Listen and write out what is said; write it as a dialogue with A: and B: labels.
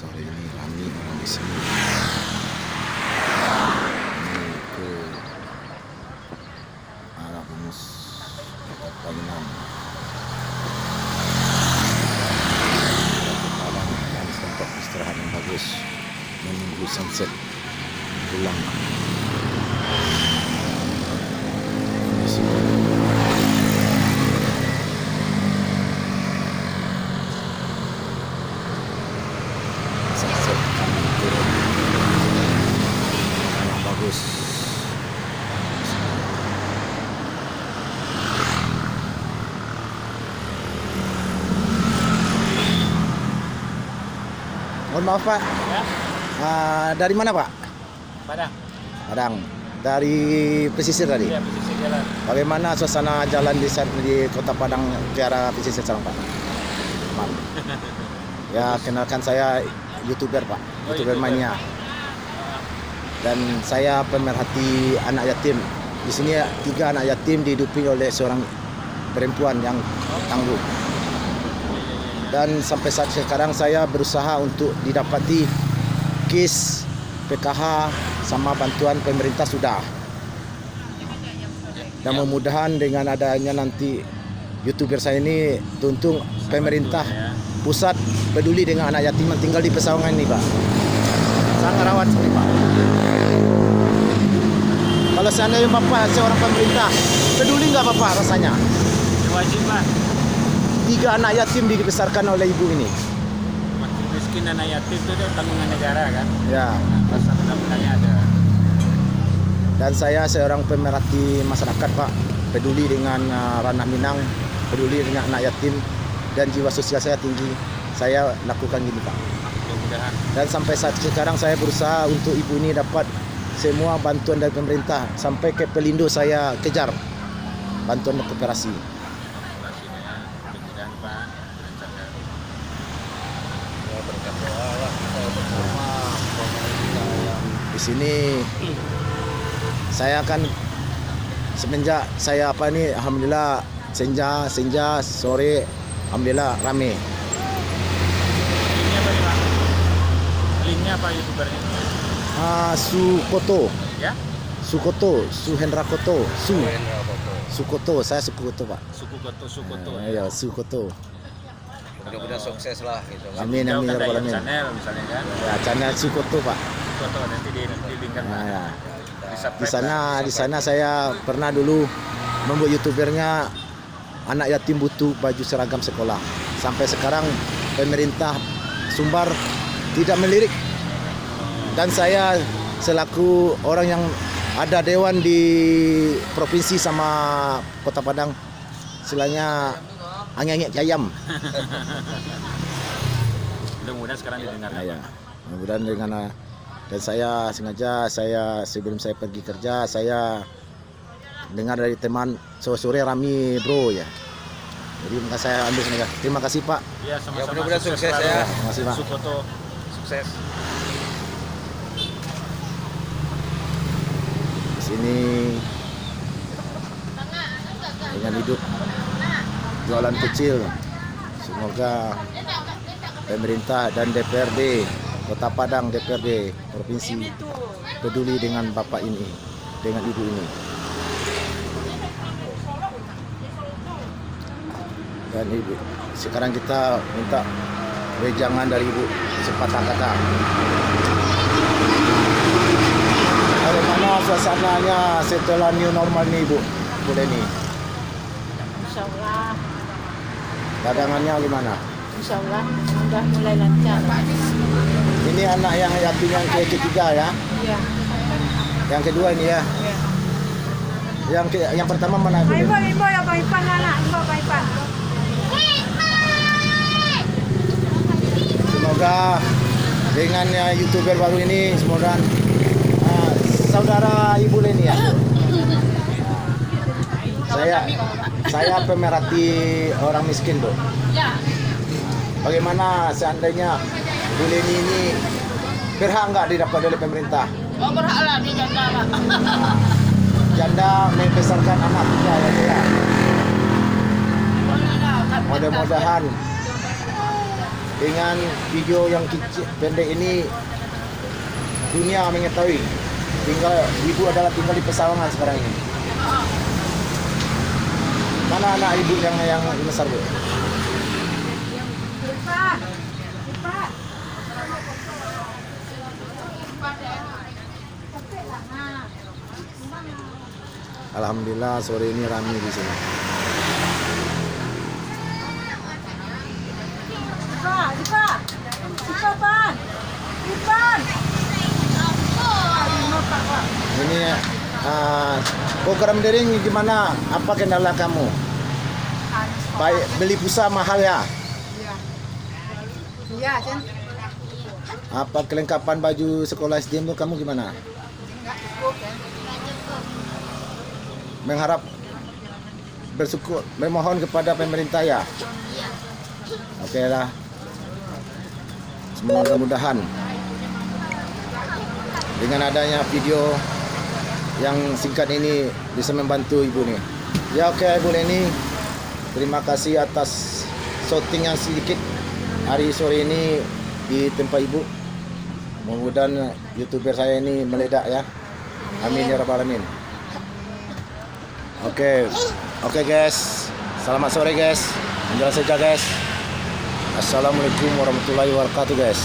A: Sore ini ramai orang di sini. Ini ke arah Bungus Kota Palingan. Padang dan tempat istirahat yang bagus menunggu sunset pulang. Di sini. Sunset kami turun yang bagus. Mohon maaf Pak,
B: Ya,
A: dari mana Pak?
B: Padang.
A: Padang. Dari pesisir tadi.
B: Iya, pesisir jalan.
A: Bagaimana suasana jalan di Kota Padang ke arah pesisir sekarang Pak? Aman. Ya, kenalkan saya YouTuber Pak, YouTuber Mania. Dan saya pemerhati anak yatim. Di sini 3 anak yatim dihidupi oleh seorang perempuan yang tangguh. Dan sampai saat sekarang saya berusaha untuk didapati KIS, PKH, sama bantuan pemerintah sudah. Dan mudah-mudahan dengan adanya nanti YouTuber saya ini, tuntung pemerintah pusat peduli dengan anak yatim yang tinggal di Pesawangan ini Pak. Sangat rawat sekali Pak. Kalau seandainya Bapak seorang pemerintah, peduli nggak Bapak rasanya?
B: Wajib Pak.
A: 3 anak yatim dibesarkan oleh ibu ini.
B: Makin miskin anak yatim itu dia tanggungan negara kan.
A: Ya.
B: Pas undang-undangnya ada.
A: Dan saya seorang pemerhati masyarakat Pak, peduli dengan ranah Minang, peduli dengan anak yatim, dan jiwa sosial saya tinggi. Saya lakukan gini Pak.
B: Mudah-mudahan.
A: Dan sampai saat sekarang saya berusaha untuk ibu ini dapat semua bantuan dari pemerintah. Sampai ke Pelindo saya kejar bantuan kooperasi.
B: Mudah-mudahan Pak dilancarkan.
C: Ya, berkat doa lah kita bersama pemerintah yang
A: Di sini saya akan semenjak saya alhamdulillah senja sore alhamdulillah rame.
B: Linknya apa nih Pak? Linknya apa YouTubernya?
A: Sukoto,
B: Ya?
A: Suhendra Koto,
C: Hendra Boto.
A: Sukoto, saya Sukoto Pak.
B: Sukoto.
A: Ya, Sukoto.
C: Mudah-mudahan sukses lah gitu kan.
A: Amin amin ya
B: Jauhkan
A: rabbal
B: dari
A: alamin.
B: channel misalnya kan.
A: Ya, channel Sukoto Pak.
B: Sukoto nanti di-linkkan Pak.
A: Nah, ya.
B: Di-subscribe,
A: Di sana saya pernah dulu membuat YouTubernya anak yatim butuh baju seragam sekolah. Sampai sekarang pemerintah Sumbar tidak melirik. Dan saya selaku orang yang ada dewan di provinsi sama Kota Padang, istilahnya angin-angin ayam.
B: Mudah-mudahan sekarang didengarkan.
A: Nah, ya. Mudah-mudahan dengan dan saya sengaja sebelum saya pergi kerja saya dengar dari teman sore rami bro ya. Jadi maka saya ambil sengaja. Terima kasih Pak.
B: Ya, sama-sama.
C: Ya, mudah-mudahan sukses
B: selalu.
C: ya.
A: Terima kasih Pak.
B: Sukoto sukses.
A: Di sini dengan hidup jualan kecil. Semoga pemerintah dan DPRD Kota Padang, DPRD provinsi peduli dengan bapak ini, dengan ibu ini. Dan ibu, sekarang kita minta wejangan dari ibu sepatah kata. Bagaimana suasananya setelah new normal nih ibu? Boleh nih.
D: Insya Allah,
A: Dagangannya gimana?
D: Insya Allah sudah mulai lancar.
A: Ini anak yang yatim yang ketiga ya.
D: Ya,
A: Yang kedua ini ya.
D: ya.
A: Yang pertama mana ibu?
D: Ibu ya Pak Ipan anak, ibu Pak Ipan.
A: Semoga dengan YouTuber baru ini semoga saudara Ibu Leni ya. Saya pemerhati orang miskin, Bu. Bagaimana seandainya Bu Leni ini berhak nggak didapat oleh pemerintah?
D: Oh berhak lah dia janda lah.
A: Janda membesarkan anak ya, mudah-mudahan dengan video yang kecil pendek ini dunia mengetahui. Ibu adalah tinggal di Pesawangan sekarang ini. Mana anak ibu yang besar, Bu? Alhamdulillah sore ini ramai di sini. Ini program daring gimana? Apa kendala kamu? Baik, beli pulsa mahal ya?
D: Iya, Jen.
A: Apa kelengkapan baju sekolah SDM itu kamu gimana?
D: Enggak cukup ya.
A: Mengharap bersyukur, memohon kepada pemerintah ya? Oke lah. Mudah-mudahan dengan adanya video yang singkat ini bisa membantu ibu nih. Ya oke Ibu Leni, terima kasih atas shooting yang sedikit hari sore ini di tempat ibu. Mudah-mudahan YouTuber saya ini meledak ya. Amin ya rabbal alamin. Oke guys, selamat sore guys. Menjelang saja guys. Assalamualaikum warahmatullahi wabarakatuh guys.